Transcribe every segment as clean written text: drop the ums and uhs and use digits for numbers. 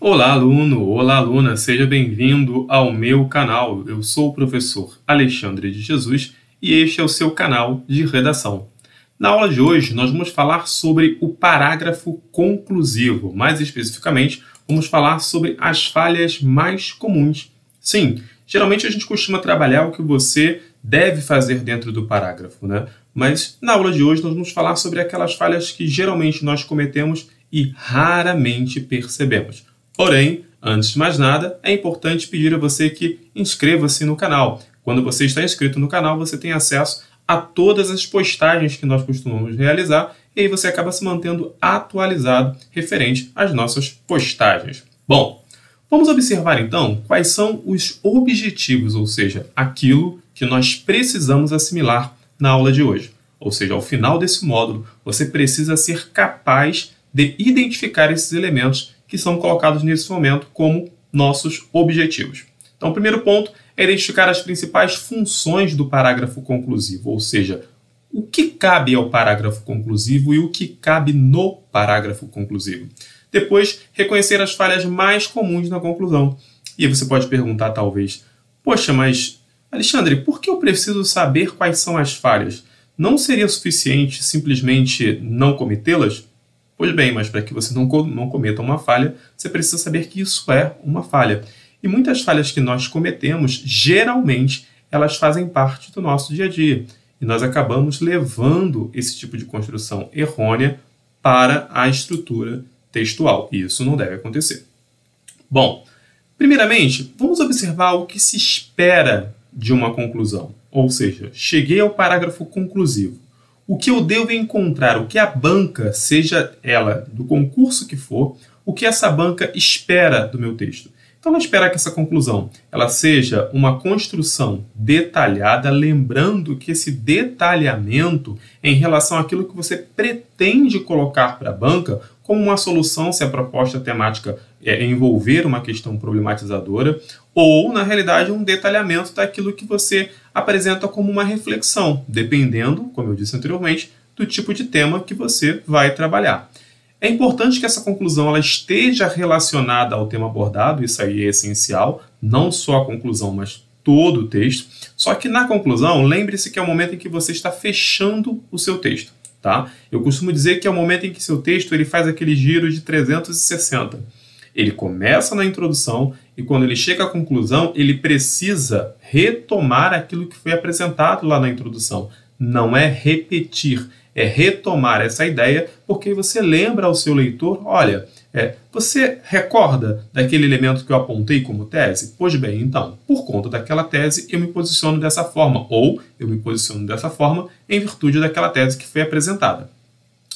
Olá, aluno! Olá, aluna! Seja bem-vindo ao meu canal. Eu sou o professor Alexandre de Jesus e este é o seu canal de redação. Na aula de hoje, nós vamos falar sobre o parágrafo conclusivo. Mais especificamente, vamos falar sobre as falhas mais comuns. Sim, geralmente a gente costuma trabalhar o que você deve fazer dentro do parágrafo, né? Mas na aula de hoje nós vamos falar sobre aquelas falhas que geralmente nós cometemos e raramente percebemos. Porém, antes de mais nada, é importante pedir a você que inscreva-se no canal. Quando você está inscrito no canal, você tem acesso a todas as postagens que nós costumamos realizar e aí você acaba se mantendo atualizado referente às nossas postagens. Bom, vamos observar então quais são os objetivos, ou seja, aquilo que nós precisamos assimilar na aula de hoje. Ou seja, ao final desse módulo, você precisa ser capaz de identificar esses elementos que são colocados nesse momento como nossos objetivos. Então, o primeiro ponto é identificar as principais funções do parágrafo conclusivo, ou seja, o que cabe ao parágrafo conclusivo e o que cabe no parágrafo conclusivo. Depois, reconhecer as falhas mais comuns na conclusão. E aí você pode perguntar, talvez, poxa, mas, Alexandre, por que eu preciso saber quais são as falhas? Não seria suficiente simplesmente não cometê-las? Pois bem, mas para que você não cometa uma falha, você precisa saber que isso é uma falha. E muitas falhas que nós cometemos, geralmente, elas fazem parte do nosso dia a dia. E nós acabamos levando esse tipo de construção errônea para a estrutura textual. E isso não deve acontecer. Bom, primeiramente, vamos observar o que se espera de uma conclusão. Ou seja, cheguei ao parágrafo conclusivo. O que eu devo encontrar, o que a banca, seja ela do concurso que for, o que essa banca espera do meu texto. Então, ela espera que essa conclusão ela seja uma construção detalhada, lembrando que esse detalhamento em relação àquilo que você pretende colocar para a banca como uma solução, se a proposta temática envolver uma questão problematizadora, ou, na realidade, um detalhamento daquilo que você apresenta como uma reflexão, dependendo, como eu disse anteriormente, do tipo de tema que você vai trabalhar. É importante que essa conclusão ela esteja relacionada ao tema abordado, isso aí é essencial, não só a conclusão, mas todo o texto. Só que na conclusão, lembre-se que é o momento em que você está fechando o seu texto. Tá? Eu costumo dizer que é o momento em que seu texto ele faz aquele giro de 360. Ele começa na introdução e quando ele chega à conclusão, ele precisa retomar aquilo que foi apresentado lá na introdução. Não é repetir, é retomar essa ideia, porque você lembra ao seu leitor, olha, você recorda daquele elemento que eu apontei como tese? Pois bem, então, por conta daquela tese, eu me posiciono dessa forma, ou eu me posiciono dessa forma em virtude daquela tese que foi apresentada.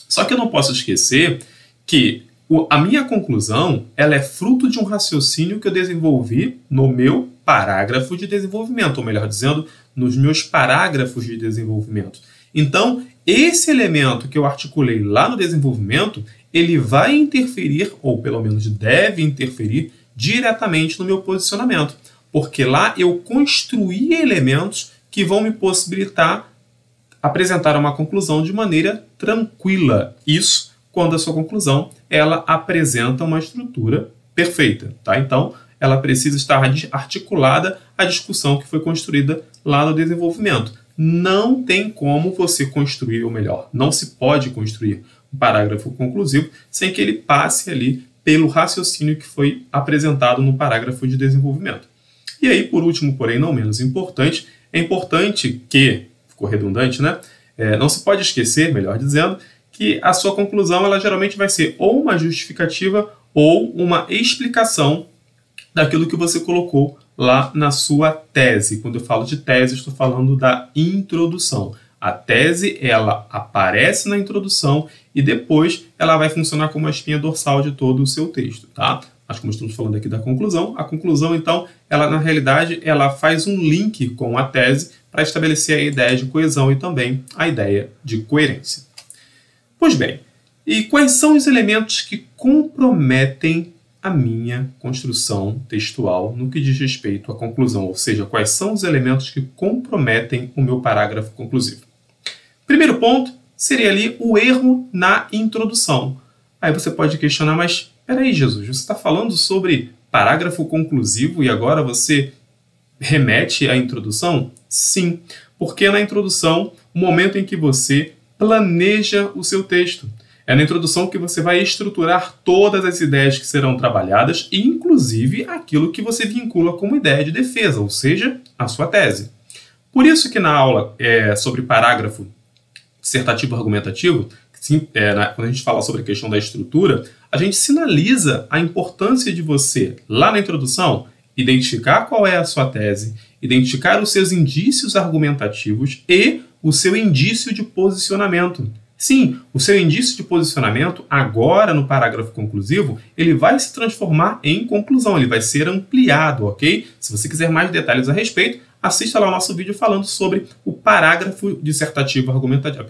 Só que eu não posso esquecer que a minha conclusão ela é fruto de um raciocínio que eu desenvolvi no meu parágrafo de desenvolvimento, ou melhor dizendo, nos meus parágrafos de desenvolvimento. Então, esse elemento que eu articulei lá no desenvolvimento, ele vai interferir, ou pelo menos deve interferir, diretamente no meu posicionamento. Porque lá eu construí elementos que vão me possibilitar apresentar uma conclusão de maneira tranquila. Isso quando a sua conclusão ela apresenta uma estrutura perfeita. Tá? Então, ela precisa estar articulada à discussão que foi construída lá no desenvolvimento. Não tem como você construir, ou melhor, não se pode construir um parágrafo conclusivo sem que ele passe ali pelo raciocínio que foi apresentado no parágrafo de desenvolvimento. E aí, por último, porém não menos importante, é importante que, ficou redundante, né? Não se pode esquecer, melhor dizendo, que a sua conclusão ela geralmente vai ser ou uma justificativa ou uma explicação daquilo que você colocou lá na sua tese. Quando eu falo de tese, estou falando da introdução. A tese, ela aparece na introdução e depois ela vai funcionar como a espinha dorsal de todo o seu texto, tá? Mas como estamos falando aqui da conclusão, a conclusão, então, ela na realidade, ela faz um link com a tese para estabelecer a ideia de coesão e também a ideia de coerência. Pois bem, e quais são os elementos que comprometem a minha construção textual no que diz respeito à conclusão, ou seja, quais são os elementos que comprometem o meu parágrafo conclusivo. Primeiro ponto seria ali o erro na introdução. Aí você pode questionar, mas peraí, Jesus, você está falando sobre parágrafo conclusivo e agora você remete à introdução? Sim, porque é na introdução o momento em que você planeja o seu texto. É na introdução que você vai estruturar todas as ideias que serão trabalhadas, inclusive aquilo que você vincula como ideia de defesa, ou seja, a sua tese. Por isso que na aula sobre parágrafo dissertativo argumentativo, quando a gente fala sobre a questão da estrutura, a gente sinaliza a importância de você, lá na introdução, identificar qual é a sua tese, identificar os seus indícios argumentativos e o seu indício de posicionamento. Sim, o seu indício de posicionamento, agora no parágrafo conclusivo, ele vai se transformar em conclusão, ele vai ser ampliado, ok? Se você quiser mais detalhes a respeito, assista lá o nosso vídeo falando sobre o parágrafo dissertativo argumentativo,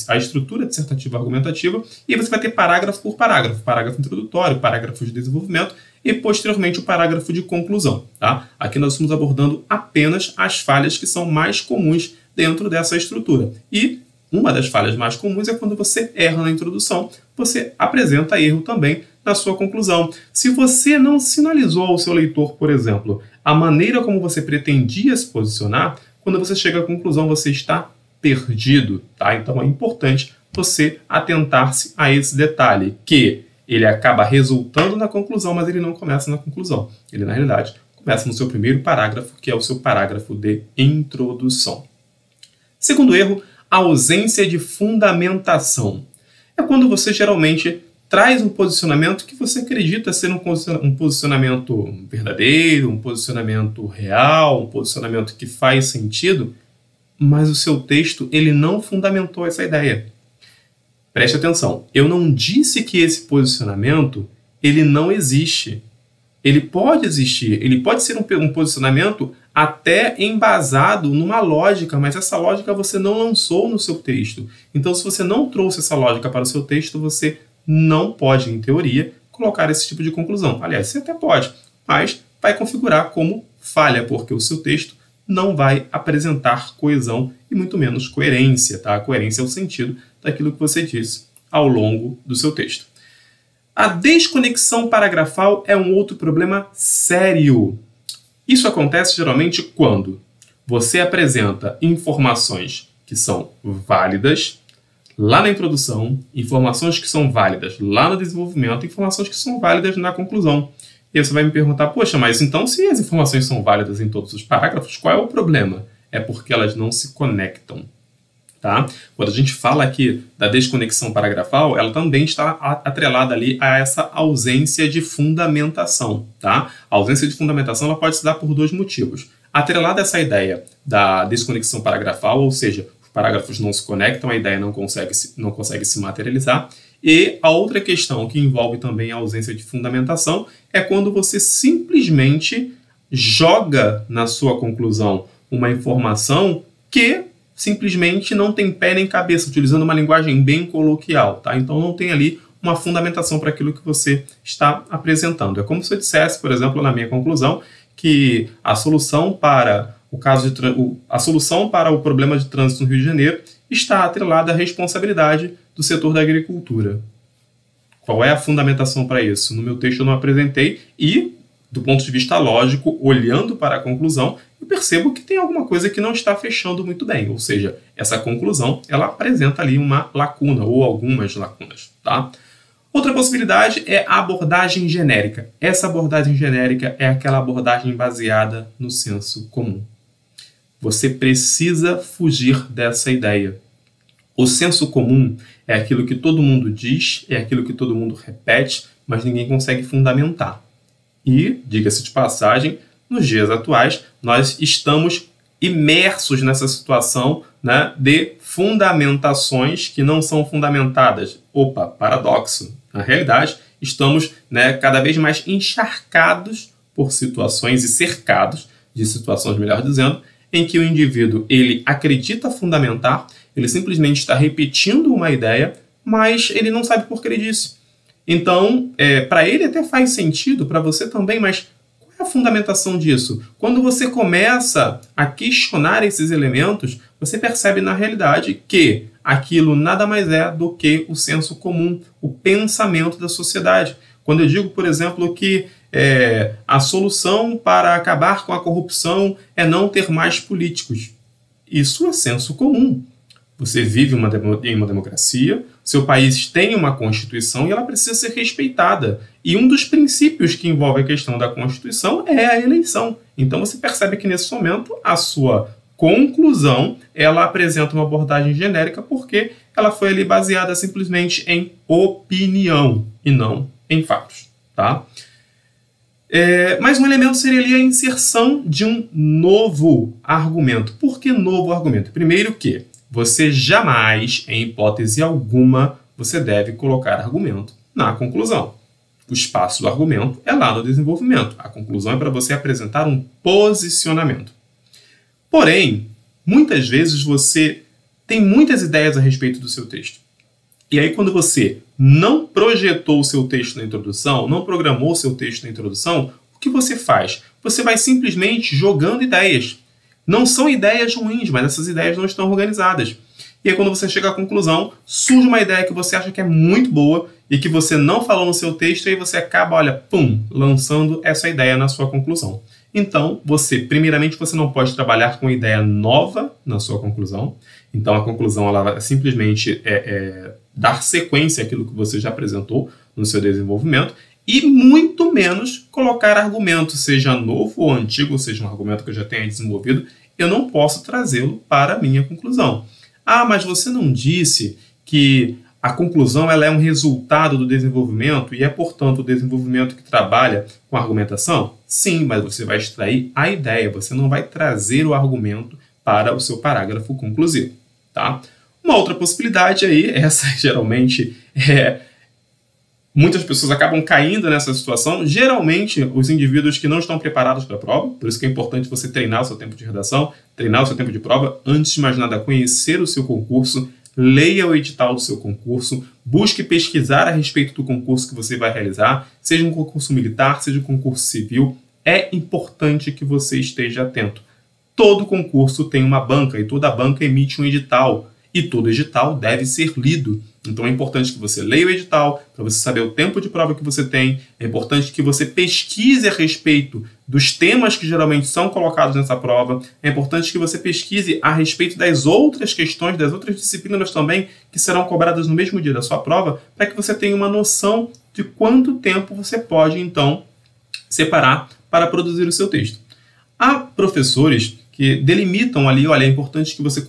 a estrutura dissertativa argumentativa, e você vai ter parágrafo por parágrafo, parágrafo introdutório, parágrafo de desenvolvimento e posteriormente o parágrafo de conclusão, tá? Aqui nós estamos abordando apenas as falhas que são mais comuns dentro dessa estrutura. E uma das falhas mais comuns é quando você erra na introdução, você apresenta erro também na sua conclusão. Se você não sinalizou ao seu leitor, por exemplo, a maneira como você pretendia se posicionar, quando você chega à conclusão você está perdido, tá? Então é importante você atentar-se a esse detalhe, que ele acaba resultando na conclusão, mas ele não começa na conclusão. Ele, na realidade, começa no seu primeiro parágrafo, que é o seu parágrafo de introdução. Segundo erro, a ausência de fundamentação. É quando você geralmente traz um posicionamento que você acredita ser um posicionamento verdadeiro, um posicionamento real, um posicionamento que faz sentido, mas o seu texto ele não fundamentou essa ideia. Preste atenção, eu não disse que esse posicionamento ele não existe. Ele pode existir, ele pode ser um posicionamento até embasado numa lógica, mas essa lógica você não lançou no seu texto. Então, se você não trouxe essa lógica para o seu texto, você não pode, em teoria, colocar esse tipo de conclusão. Aliás, você até pode, mas vai configurar como falha, porque o seu texto não vai apresentar coesão e muito menos coerência, tá? A coerência é o sentido daquilo que você disse ao longo do seu texto. A desconexão paragrafal é um outro problema sério. Isso acontece geralmente quando você apresenta informações que são válidas lá na introdução, informações que são válidas lá no desenvolvimento, informações que são válidas na conclusão. E você vai me perguntar, poxa, mas então se as informações são válidas em todos os parágrafos, qual é o problema? É porque elas não se conectam. Tá? Quando a gente fala aqui da desconexão paragrafal, ela também está atrelada ali a essa ausência de fundamentação. Tá? A ausência de fundamentação ela pode se dar por dois motivos. Atrelada a essa ideia da desconexão paragrafal, ou seja, os parágrafos não se conectam, a ideia não consegue se materializar. E a outra questão que envolve também a ausência de fundamentação é quando você simplesmente joga na sua conclusão uma informação que simplesmente não tem pé nem cabeça, utilizando uma linguagem bem coloquial, tá? Então não tem ali uma fundamentação para aquilo que você está apresentando. É como se eu dissesse, por exemplo, na minha conclusão, que a solução para o problema de trânsito no Rio de Janeiro está atrelada à responsabilidade do setor da agricultura. Qual é a fundamentação para isso? No meu texto eu não apresentei e, do ponto de vista lógico, olhando para a conclusão, eu percebo que tem alguma coisa que não está fechando muito bem. Ou seja, essa conclusão ela apresenta ali uma lacuna ou algumas lacunas. Tá? Outra possibilidade é a abordagem genérica. Essa abordagem genérica é aquela abordagem baseada no senso comum. Você precisa fugir dessa ideia. O senso comum é aquilo que todo mundo diz, é aquilo que todo mundo repete, mas ninguém consegue fundamentar. E, diga-se de passagem, nos dias atuais, nós estamos imersos nessa situação, né, de fundamentações que não são fundamentadas. Opa, paradoxo. Na realidade, estamos, né, cada vez mais encharcados por situações e cercados de situações, melhor dizendo, em que o indivíduo ele acredita fundamentar, ele simplesmente está repetindo uma ideia, mas ele não sabe por que ele disse. Então, para ele até faz sentido, para você também, mas qual é a fundamentação disso? Quando você começa a questionar esses elementos, você percebe na realidade que aquilo nada mais é do que o senso comum, o pensamento da sociedade. Quando eu digo, por exemplo, que a solução para acabar com a corrupção é não ter mais políticos. Isso é senso comum. Você vive em uma democracia, seu país tem uma Constituição e ela precisa ser respeitada. E um dos princípios que envolve a questão da Constituição é a eleição. Então você percebe que nesse momento a sua conclusão ela apresenta uma abordagem genérica porque ela foi ali baseada simplesmente em opinião e não em fatos. Tá? Mas um elemento seria ali a inserção de um novo argumento. Por que novo argumento? Primeiro que você jamais, em hipótese alguma, você deve colocar argumento na conclusão. O espaço do argumento é lá no desenvolvimento. A conclusão é para você apresentar um posicionamento. Porém, muitas vezes você tem muitas ideias a respeito do seu texto. E aí, quando você não projetou o seu texto na introdução, não programou o seu texto na introdução, o que você faz? Você vai simplesmente jogando ideias. Não são ideias ruins, mas essas ideias não estão organizadas. E aí, quando você chega à conclusão, surge uma ideia que você acha que é muito boa e que você não falou no seu texto, e aí você acaba, lançando essa ideia na sua conclusão. Então, primeiramente, você não pode trabalhar com ideia nova na sua conclusão. Então, a conclusão ela vai simplesmente dar sequência àquilo que você já apresentou no seu desenvolvimento e muito menos colocar argumento, seja novo ou antigo, seja um argumento que eu já tenha desenvolvido, eu não posso trazê-lo para a minha conclusão. Ah, mas você não disse que a conclusão ela é um resultado do desenvolvimento e é, portanto, o desenvolvimento que trabalha com a argumentação? Sim, mas você vai extrair a ideia, você não vai trazer o argumento para o seu parágrafo conclusivo. Tá? Uma outra possibilidade aí, essa geralmente muitas pessoas acabam caindo nessa situação, geralmente os indivíduos que não estão preparados para a prova, por isso que é importante você treinar o seu tempo de redação, treinar o seu tempo de prova, antes de mais nada conhecer o seu concurso, leia o edital do seu concurso, busque pesquisar a respeito do concurso que você vai realizar, seja um concurso militar, seja um concurso civil, é importante que você esteja atento. Todo concurso tem uma banca e toda banca emite um edital. E todo edital deve ser lido. Então é importante que você leia o edital, para você saber o tempo de prova que você tem. É importante que você pesquise a respeito dos temas que geralmente são colocados nessa prova. É importante que você pesquise a respeito das outras questões, das outras disciplinas também, que serão cobradas no mesmo dia da sua prova, para que você tenha uma noção de quanto tempo você pode, então, separar para produzir o seu texto. Há professores que delimitam ali, olha, é importante que você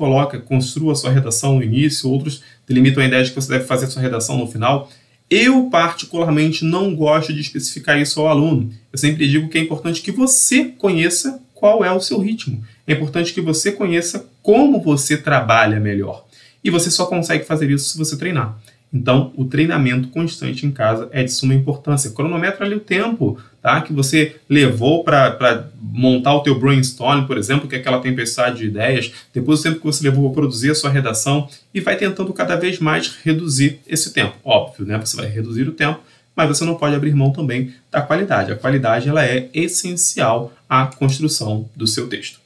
construa a sua redação no início, outros delimitam a ideia de que você deve fazer a sua redação no final. Eu, particularmente, não gosto de especificar isso ao aluno. Eu sempre digo que é importante que você conheça qual é o seu ritmo. É importante que você conheça como você trabalha melhor. E você só consegue fazer isso se você treinar. Então, o treinamento constante em casa é de suma importância. Cronometra ali o tempo, tá? Que você levou para montar o teu brainstorm, por exemplo, que é aquela tempestade de ideias, depois o tempo que você levou para produzir a sua redação, e vai tentando cada vez mais reduzir esse tempo. Óbvio, né? Você vai reduzir o tempo, mas você não pode abrir mão também da qualidade. A qualidade ela é essencial à construção do seu texto.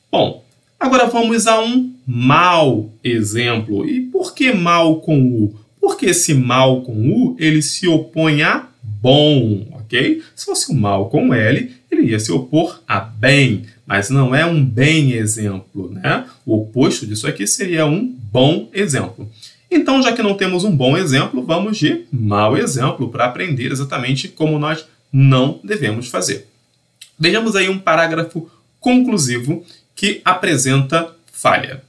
Bom, agora vamos a um mau exemplo. E por que mal com U? Porque esse mal com U, ele se opõe a bom, ok? Se fosse o mal com L, ele ia se opor a bem, mas não é um bem exemplo, né? O oposto disso aqui seria um bom exemplo. Então, já que não temos um bom exemplo, vamos de mau exemplo para aprender exatamente como nós não devemos fazer. Vejamos aí um parágrafo conclusivo que apresenta falha.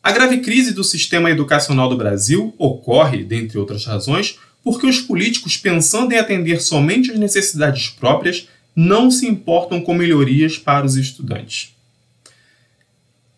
A grave crise do sistema educacional do Brasil ocorre, dentre outras razões, porque os políticos, pensando em atender somente às necessidades próprias, não se importam com melhorias para os estudantes.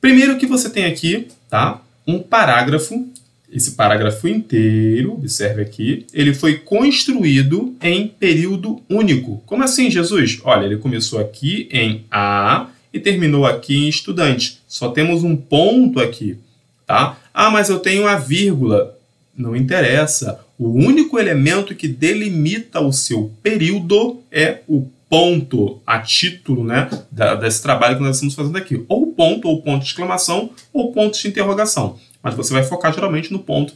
Primeiro que você tem aqui, tá, um parágrafo, esse parágrafo inteiro, observe aqui, ele foi construído em período único. Como assim, Jesus? Olha, ele começou aqui em A e terminou aqui em estudante. Só temos um ponto aqui. Tá? Ah, mas eu tenho a vírgula. Não interessa. O único elemento que delimita o seu período é o ponto, a título, né, desse trabalho que nós estamos fazendo aqui. Ou ponto de exclamação, ou ponto de interrogação. Mas você vai focar geralmente no ponto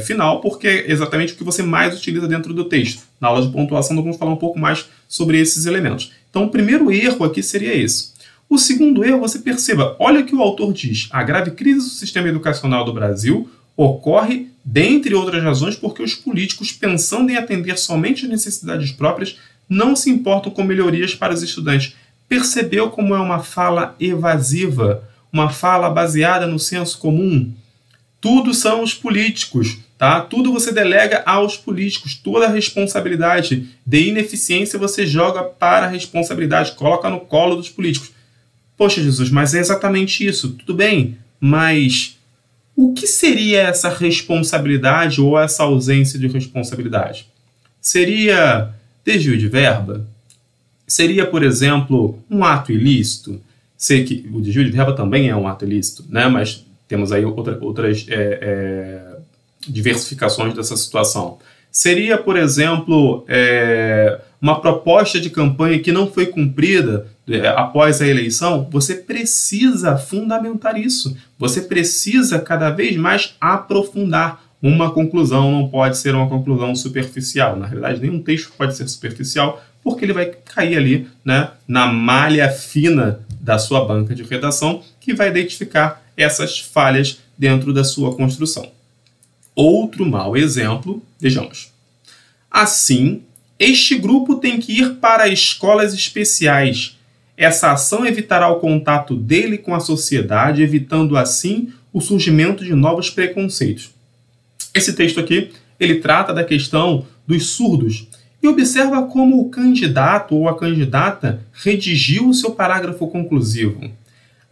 final, porque é exatamente o que você mais utiliza dentro do texto. Na aula de pontuação, nós vamos falar um pouco mais sobre esses elementos. Então, o primeiro erro aqui seria esse. O segundo erro, você perceba, olha o que o autor diz. A grave crise do sistema educacional do Brasil ocorre, dentre outras razões, porque os políticos, pensando em atender somente às necessidades próprias, não se importam com melhorias para os estudantes. Percebeu como é uma fala evasiva, uma fala baseada no senso comum? Tudo são os políticos, tá? Tudo você delega aos políticos, toda a responsabilidade de ineficiência você joga para a responsabilidade, coloca no colo dos políticos. Poxa, Jesus, mas é exatamente isso, tudo bem, mas o que seria essa responsabilidade ou essa ausência de responsabilidade? Seria desvio de verba? Seria, por exemplo, um ato ilícito? Sei que o desvio de verba também é um ato ilícito, né? Mas temos aí outras diversificações dessa situação. Seria, por exemplo, uma proposta de campanha que não foi cumprida após a eleição? Você precisa fundamentar isso. Você precisa cada vez mais aprofundar. Uma conclusão não pode ser uma conclusão superficial. Na realidade, nenhum texto pode ser superficial, porque ele vai cair ali, né, na malha fina da sua banca de redação, que vai identificar essas falhas dentro da sua construção. Outro mau exemplo, vejamos. Assim, este grupo tem que ir para escolas especiais. Essa ação evitará o contato dele com a sociedade, evitando assim o surgimento de novos preconceitos. Esse texto aqui, ele trata da questão dos surdos e observa como o candidato ou a candidata redigiu o seu parágrafo conclusivo.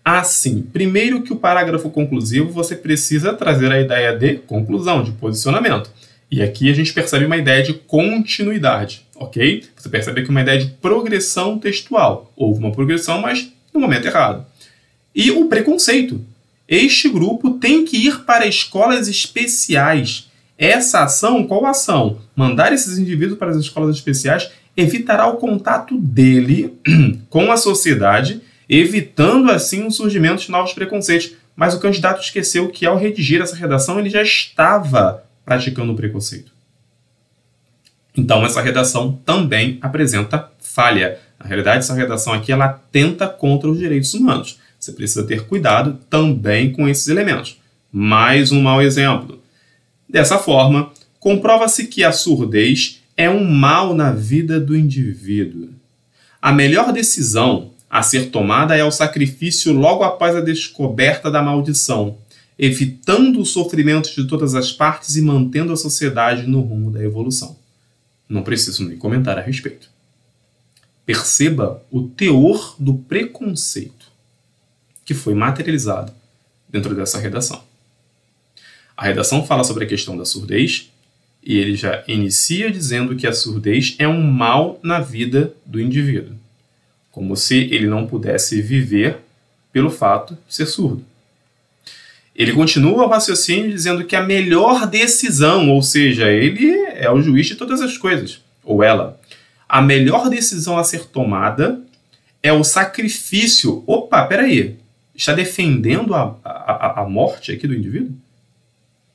Assim, primeiro que o parágrafo conclusivo, você precisa trazer a ideia de conclusão, de posicionamento. E aqui a gente percebe uma ideia de continuidade, ok? Você percebe aqui uma ideia de progressão textual. Houve uma progressão, mas no momento errado. E o preconceito. Este grupo tem que ir para escolas especiais. Essa ação, qual ação? Mandar esses indivíduos para as escolas especiais evitará o contato dele com a sociedade, evitando assim o surgimento de novos preconceitos. Mas o candidato esqueceu que ao redigir essa redação ele já estava praticando o preconceito. Então essa redação também apresenta falha. Na realidade, essa redação aqui ela atenta contra os direitos humanos. Você precisa ter cuidado também com esses elementos. Mais um mau exemplo. Dessa forma, comprova-se que a surdez é um mal na vida do indivíduo. A melhor decisão a ser tomada é o sacrifício logo após a descoberta da maldição, evitando o sofrimento de todas as partes e mantendo a sociedade no rumo da evolução. Não preciso nem comentar a respeito. Perceba o teor do preconceito que foi materializado dentro dessa redação. A redação fala sobre a questão da surdez e ele já inicia dizendo que a surdez é um mal na vida do indivíduo, como se ele não pudesse viver pelo fato de ser surdo. Ele continua o raciocínio dizendo que a melhor decisão, ou seja, ele é o juiz de todas as coisas, ou ela, a melhor decisão a ser tomada é o sacrifício. Opa, peraí, está defendendo a morte aqui do indivíduo?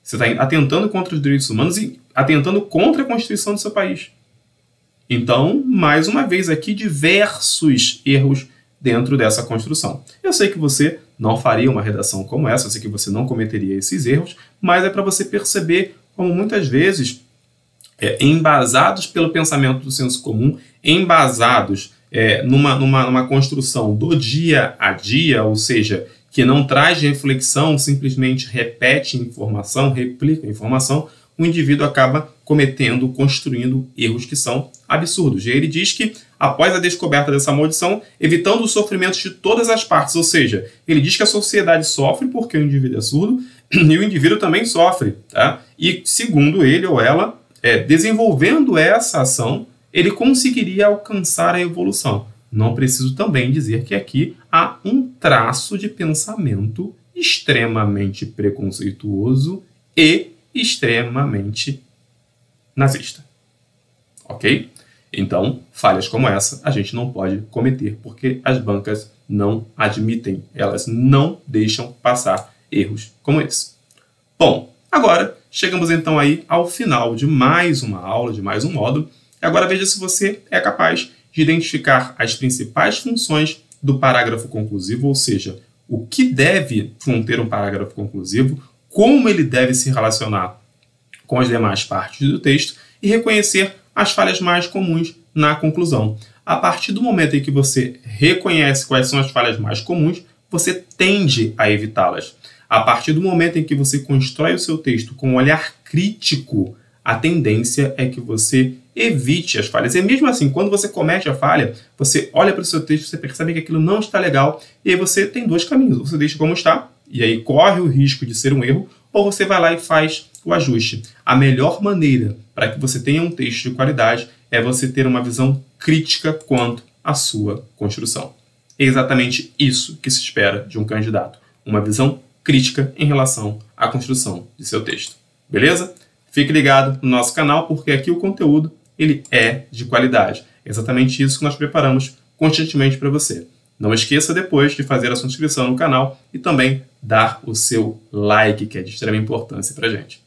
Você está atentando contra os direitos humanos e atentando contra a Constituição do seu país. Então, mais uma vez aqui, diversos erros dentro dessa construção. Eu sei que você não faria uma redação como essa, eu sei que você não cometeria esses erros, mas é para você perceber como muitas vezes, embasados pelo pensamento do senso comum, embasados numa construção do dia a dia, ou seja, que não traz reflexão, simplesmente repete informação, replica informação, o indivíduo acaba construindo erros que são absurdos. E ele diz que, após a descoberta dessa maldição, evitando o sofrimento de todas as partes, ou seja, ele diz que a sociedade sofre porque o indivíduo é surdo e o indivíduo também sofre. Tá? E, segundo ele ou ela, desenvolvendo essa ação, ele conseguiria alcançar a evolução. Não preciso também dizer que aqui há um traço de pensamento extremamente preconceituoso e extremamente nazista. Ok? Então, falhas como essa a gente não pode cometer, porque as bancas não admitem, elas não deixam passar erros como esse. Bom, Agora, chegamos então aí ao final de mais uma aula, de mais um módulo. Agora veja se você é capaz de identificar as principais funções do parágrafo conclusivo, ou seja, o que deve conter um parágrafo conclusivo, como ele deve se relacionar com as demais partes do texto e reconhecer as falhas mais comuns na conclusão. A partir do momento em que você reconhece quais são as falhas mais comuns, você tende a evitá-las. A partir do momento em que você constrói o seu texto com um olhar crítico, a tendência é que você evite as falhas. E mesmo assim, quando você comete a falha, você olha para o seu texto, você percebe que aquilo não está legal, e aí você tem dois caminhos. Você deixa como está, e aí corre o risco de ser um erro, ou você vai lá e faz o ajuste. A melhor maneira para que você tenha um texto de qualidade é você ter uma visão crítica quanto à sua construção. É exatamente isso que se espera de um candidato. Uma visão crítica em relação à construção de seu texto. Beleza? Fique ligado no nosso canal, porque aqui o conteúdo ele é de qualidade. É exatamente isso que nós preparamos constantemente para você. Não esqueça depois de fazer a sua inscrição no canal e também dar o seu like, que é de extrema importância para a gente.